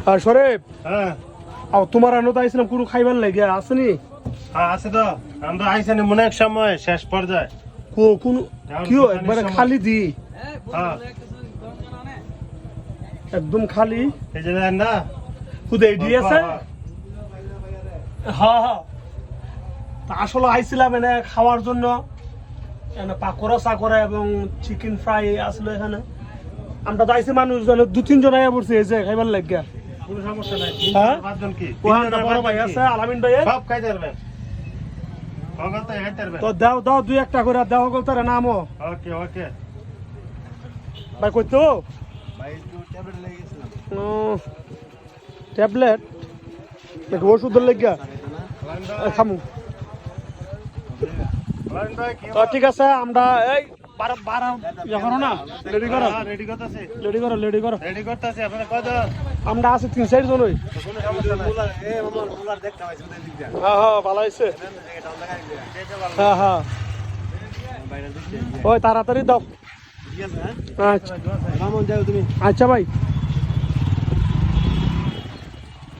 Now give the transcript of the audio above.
আর শরীফ হ্যাঁ তোমার আনো তো আইছিলাম কোনো খাইবার লাগে আসেনি? হ্যাঁ আছে তো। আমরা আইসানি মনে এক সময় শেষ পর্যায়ে কোন কিও একবারে খালি দি হ্যাঁ একদম খালি এই যে দেন না খুদে এডি আছে। হ্যাঁ হ্যাঁ তা আসলে আইছিলাম এনে খাওয়ার জন্য, এনে পাকোড়া সাকোড়া এবং চিকেন ফ্রাই আসলে এখানে আমরা তো আইসি মানুষজন 2-3 জন আইয়া পড়ছি এই যে খাইবার লাগিয়া। কোনো সমস্যা নাই। হ্যাঁ? পাঁচজন কি ওখানে বড় ভাই আছে আলামিন ভাই, সব খাইতে পারবেন। ওখানে খাইতে পারবেন। তো দাও দাও 2-1টা করে দাও গলতারে নামও ওকে ওকে ভাই কইতো ভাই একটু ট্যাবলেট লেগে গেছিলাম। ট্যাবলেট নাকি ওষুধের লাগিয়া খামু। লাইন ভাই কি তো ঠিক আছে আমরা এই বারা ইয়া করো না, রেডি করো রেডি করতেছি রেডি করো রেডি করো। রেডি করতেছি আপনারা কত আমরা আছি 3-4 জন হই। কোনো সমস্যা নাই। এ আমার মুলার দেখতে পাইছি ওদের দিক দিয়া। হ্যাঁ হ্যাঁ ভালো হইছে। এটা লাগাই দিয়া। এটা ভালো। হ্যাঁ হ্যাঁ বাইরে দিক ওই তাড়াতাড়ি দাও। ঠিক আছে হ্যাঁ? আচ্ছা কেমন যাও তুমি? আচ্ছা ভাই